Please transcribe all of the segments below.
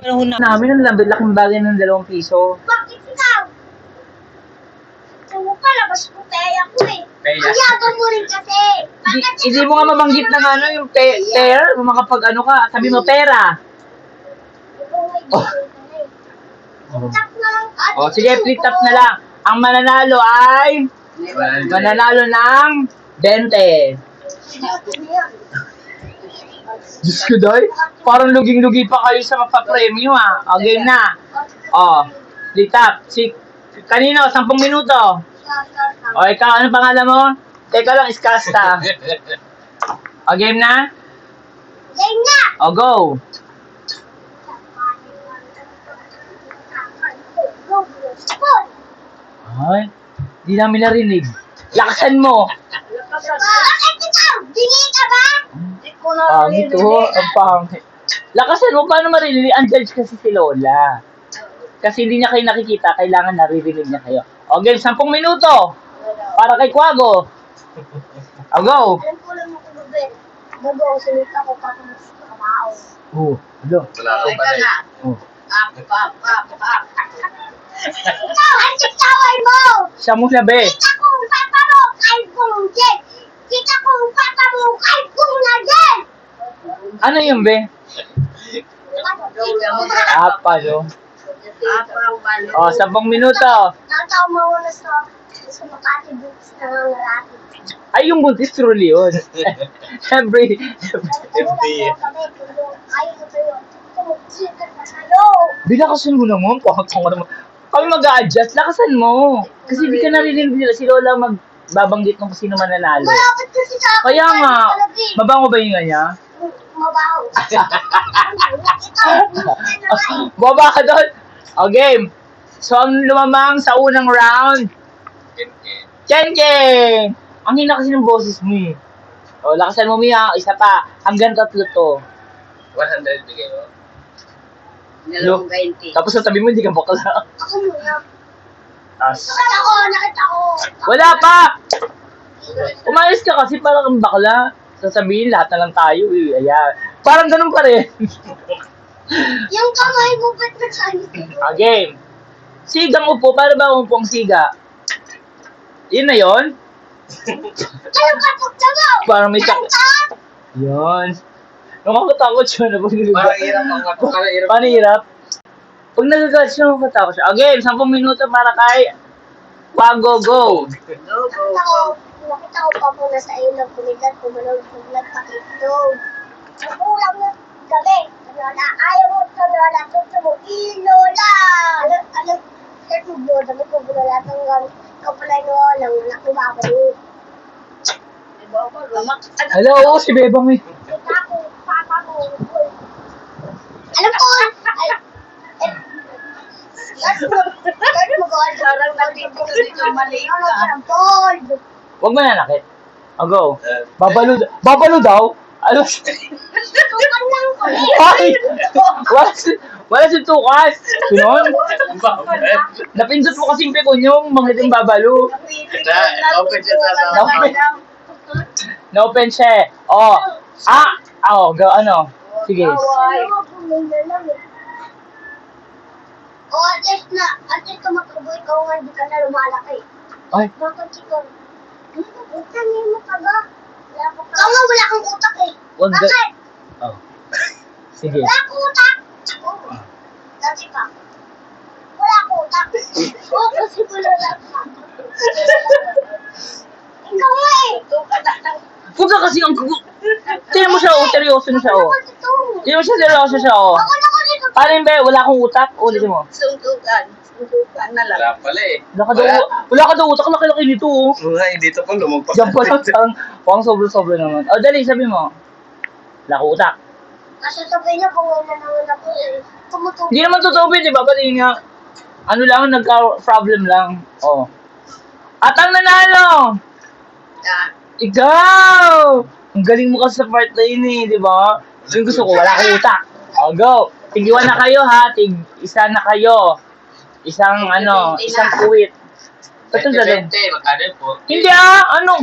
Panahon namin ang laking bagay ng 2 piso. Bakit ikaw? Sabi pa, labas ko pera ko eh. Ang yabang mo rin kasi. Hindi mo nga mabanggit ng ano, yung pera, makapag ano ka, sabi mo pera. Tap na lang. O, sige, flip top na lang. Ang mananalo ay mananalo ng 20. Diyos ko, Day. Parang luging-lugi pa kayo sa mapapremyo, ha. O, game na. O, flip top. Kanino? 10 minuto. O, ikaw, ano pangalan mo? Teka lang, Iskasta. O, game na? Game na! O, go. Ay, di namin narinig. Lakasan mo. Bakit ikaw? Dingi ka ba? Pangit ho, ang pangit. Lakasan mo, paano marinig? Ang-judge kasi si Lola. Kasi hindi niya kayo nakikita, kailangan naririnig niya kayo. O, game, 10 minuto. Para kay Quago. O, go. Alam ko lang ako gabi. Bago ako salita ko pa kung mas kamao. Oh, ano? Oh. Ikaw, ang sitaway mo! Siya mo na, be. Kita ko ang papa mo kay Bungjen! Kita ko ang papa mo kay Bungjen! Ano yun, be? Apa, no? O, 10 minuto. Nataw mo na sa Makati Books na nangarati. Ay, yung buntis truly yun. Siyempre. Ayaw ko sa'yo. Tumuksikot na sa'yo. Di lakasan mo naman. Kami mag-a-adjust. Lakasan mo. Kasi di ka narinig nila. Si Lola magbabanggit ng kung sino mananalo. Malapit kasi sa akin. Kaya nga. Mabango ba yung niya? Mabaho. Baba ka doon. O, game. So, ang lumamang sa unang round. Ken! Ang hina kasi ng boses mo eh. O, lakasan mo Mia. Isa pa. Hanggang 3 to. 100 bigay mo. Lo, tapos sa tabi mo, hindi ka bakla. Ako muna. As. Nakita ko. Wala pa! Umayos ka kasi parang kang bakla. Sasabihin lahat na lang tayo eh. Ayan. Parang ganun pa rin. Yung kamay mo ba't nagsalit ko? Game. Sigang upo. Para ba upo ang siga? Yun na yun? Ano ka mo? Parang may Yun. Nakakatakot siya na pag Parang hirap ang hirap. Paano hirap? Pag nagagalit siya, nakakatakot siya. Game. 10 minuto para kay Quago, go. Nakita ko pa po na sa ilog, kumidad, pumalog, nagpakitlog. Nakulang na gabi. Lola, ayaw mo ito, Lola. Tuto mo, Lola. Alam, sir, mo, dami ko Lola, tanggal. Kapalay Lola, wala ko babalik. Hello, si Bebang eh. Kita ko, papa mo. Alam ko, parang nandito dito mali ka. Huwag mo nanakit. O, go. Babalo daw? Ano? Tukan lang ko Ay! Wala si Tukas. Yun? Napindot mo kasi yung pekon yung mga itong babalo. Open siya sa Na-open siya. O. Go, ano? Sige. At least tumakbo ikaw nga, hindi ka na lumalaki. Ay, Bakit ikaw? Tanay mo ka ba? Ikaw nga wala kang utak eh. Wag ga- Bakit? oh. Sige. Wala kang utak. Oo. Dati pa. Wala kang utak. Oo, kasi wala lang. Ikaw nga eh. Huwag ka kasi ang kugo. Tingnan mo siya, seryoso na siya, Ano ba ito? Tingnan mo siya, seryoso siya, Ako na kasi ito. Paano yun, be? Wala akong utak? Ulitin mo. Sundukan na lang. Wala pala eh. Wala ka daw utak, laki-laki nito, oh. Ay, dito pa lumagpas. Diyan pa lang, pang sobra-sobra naman. O, dali, sabi mo. Wala akong utak. Kasi sabihin niya kung wala naman ako eh. Tumutubo. Hindi naman totoo, be, di ba? Pati nga, ano lang, nagka-problem lang. Oh. At ang nanalo! Ikaw! Ang galing mo kasi sa part na yun eh, di ba? Yung gusto ko, wala akong utak. O, go! Tig-1 na kayo, ha? Tig-1 na kayo. Isang kuwit. Ba't ang galing? 20, magkano po? Hindi ano?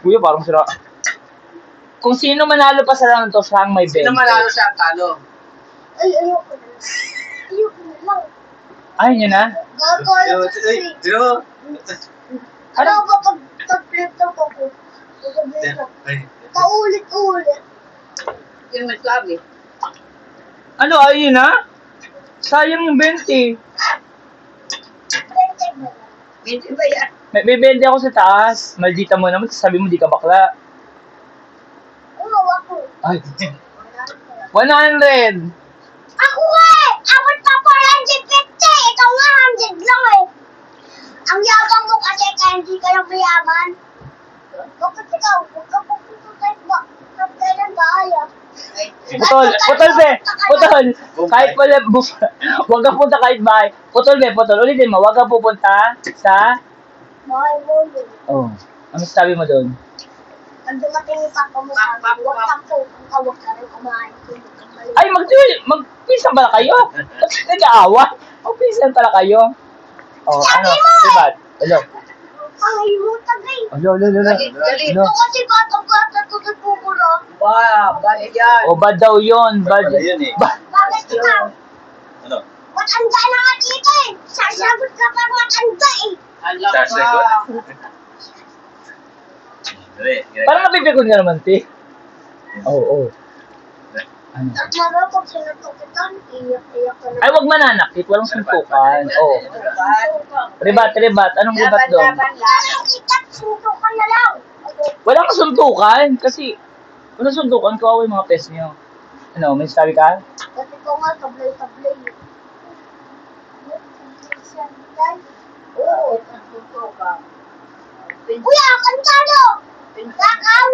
Kuya, parang sira. Kung sino manalo pa sa round to, siya ang may Sino bento. manalo siya ang talo? Ay, ayoko na. Ayoko na lang. Ayaw nyo na? Gagawin ko kasi. Ano ba pag-flip to ko? Sasabihin ko, paulit-ulit. Yung may sabi. Ano, ayaw nyo na? Sayang yung 20. Hindi ba yan? May 20 ako sa taas. Maldita mo naman, sabi mo di ka bakla. Umawa ko. Ay, 100. Ako nga eh! Ako pa 450! Ikaw nga 100 lang eh! Ang yabang mo kasi kaya hindi ka lang mayaman. Bakit ikaw? Huwag ka pupunta kahit ba? Kailan ba ayaw? Putol, putol. Kahit wala, huwag ka punta kahit bahay. Putol, ulitin mo, huwag ka pupunta sa... Bahay mo yun. Oh, ano sabi mo doon? Pag dumating yung papa mo sa akin, huwag kang pupunta, huwag ka rin kumain. Ay, magpinsan pala kayo. Nag-aawa. Magpinsan pala kayo. Oh, ano? Sibat. Hello. Ay, mo tagay. Hello. Galit. Hello. Ito kasi bata-bata to sa pupuro. Wow, bali yan. Oh, bad daw yun. Bad. Wala yun eh. Bakit ikaw? Ano? Matanda na nga dito eh. Sasagot ka pa matanda eh. Alam Sasagot. ka. Parang napipikon ka naman, ti. Oo. Ano? At lalo pag sinutukitan, iyak-iyak ka na. Ay, wag mananakit. Walang suntukan. Oh. Ribat. Anong ribat doon? Laban lang. Parang kita, suntukan na lang. Walang kasuntukan. Kasi, walang suntukan. Kawawa yung mga pes nyo. Ano, may sabi ka? Kasi ko nga, tablay-tablay. Oo, nagsuso ka. Kuya, kantado! Lakaw!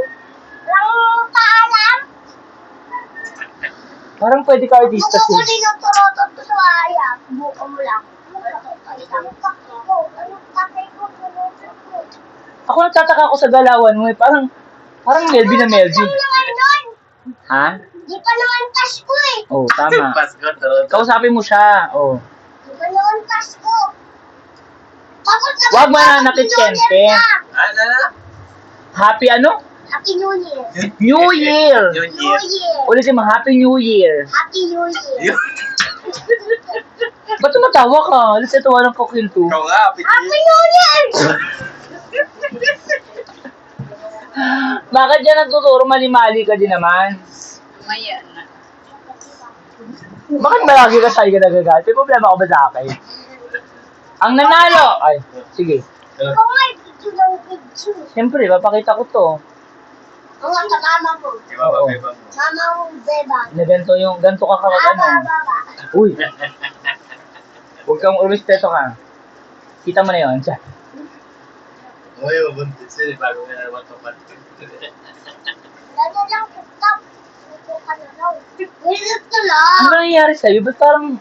Lang paalam! Parang pwede ka artista Buko ko si. din ang turotot ko sa aya. Buko mo lang. Anong kakay ko? Anong kakay ko? Ako nagtataka ako sa galawan mo. Parang Melvin na Melvin. Lang naman nun! Ha? Di pa naman tas ko eh! Oh, tama. Pasko to. Kausapin mo siya. Oh. Di pa naman tas ko! Tapos Wag mananakit, Kente. Ano? Happy ano? Happy New Year! New Year! New New Year. Year! Ulitin mo, Happy New Year. Happy New Year! Ba't tumatawa ka? Alis ito, walang kukwento. Ikaw nga, Happy New Happy Year. New Year! Bakit dyan nagtuturo? Mali-mali ka din naman. Maya na. Bakit malagi ka sa'yo ka nagagal? May problema ko ba sa akin? Ang nanalo! Ay, sige. Ikaw nga, video ng video. Siyempre, papakita ko to. Ang sa mama ko. Iba ba, iba mo? Mama mo, beba. Na ganito ka kawag ano. Baba. Uy! Huwag kang umispeto ka. Kita mo na yun. Siya. Uy, mabuntis yun eh, bago nga naman kapatid. Lalo lang, stop. Ito ka na raw. Ito Ano lang. ba nangyayari sa'yo? Ba't parang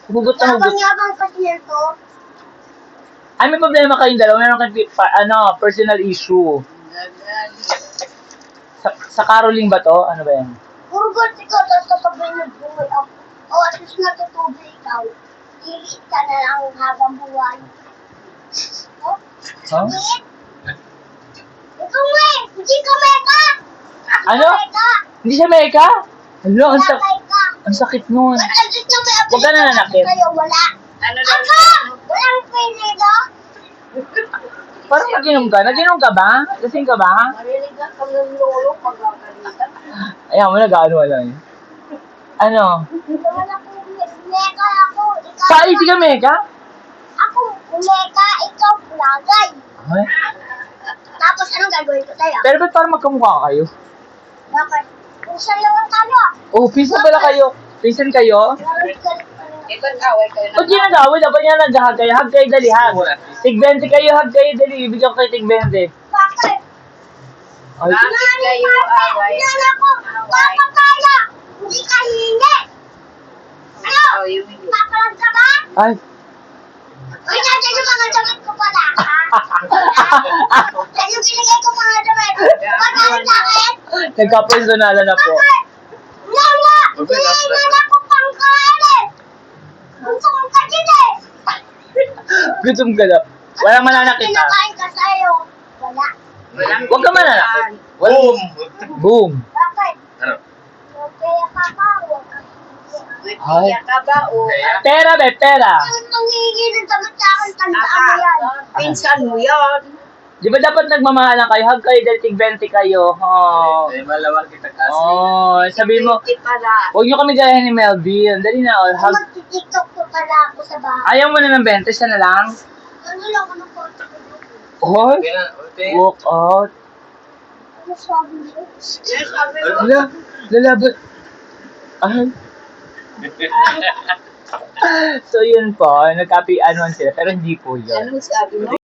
hugot na hugot? Yabang-yabang kasi nito. Ay, may problema kayong dalawa. Meron kayong personal issue. Sa caroling ba to? Ano ba yan? Puro gusto ko, tapos sasabihin mo buhay ako. O, at least natutubig ikaw. Ilit ka na lang habang buhay. Oh, Huh? ilit. Ikaw nga eh, hindi ka meka. Ano? Meka. Hindi siya meka? Ano? Ang, Wala meka. ang sakit nun. At least na may Huwag ka na nanakit. Kayo, wala. Ano lang? Ako! Walang pinila. Parang naginom ka. Naginom ka ba? Lasing ka ba? Marinig ka ng lolo pag gagalitan. Ayan mo, nag-ano lang. Ano? Wala po, meka ako. Ikaw. Sa hindi ka meka? Ako, meka, ikaw, lagay. Ay. Tapos anong gagawin ko sa'yo? Pero ba't parang magkamukha kayo? Bakit? Kung saan naman tayo? Oh, pinsan pala kayo. Pinsan kayo? Galit-galit ka na. Ikaw away kayo Ba't yun nag-away? Dapat niya nag-hug kayo. Hug kayo, dali, hug. Tig 20 kayo, hug kayo, dali. Ibigyan ko kayo tig 20. Bakit? Ay, Bakit kayo away? Yan ako! Papa tayo! Hindi ka hindi! Ano? Oh, yung hindi. Papalag ka ba? ay. Uy, nandiyan yung mga damit ko pala, ha? Yan yung binigay ko mga damit. Pagkain sa akin? Nagka-personalan na po. Bakit? Lala! Hinihingan ako pang kain eh! Gusto kong ka din eh! Gutom ka na. Walang mananakit ha. Kinakain ka sa'yo. Wala. Huwag ka mananakit. Boom! Boom. Bakit? Ano? Kaya ka pa, huwag ka. Ay. Kaya ka ba o? Kaya? Pera, be, pera. Ang mangingi ng damit sa akin, tandaan mo Aka, yan. pinsan mo yan. Di ba dapat nagmamahalan kayo? Hug kayo dahil tig-20 kayo. Oh. Eh, malawar kita kasi. Oh, sabi mo, Hindi pala. huwag nyo kami gayahin ni Melvin. Dali na, oh, hug. Mag-tiktok ko pala ako sa bahay. Ayaw mo na ng 20, siya na lang. Ano lang ako ng konti ko. Oh, Okay na, okay. walk out. Ano sabi mo? Yes, sabi mo. Wala, lalaban. Ay. So yun po, nagkapi-anuan sila, pero hindi po yun. Anong sabi mo?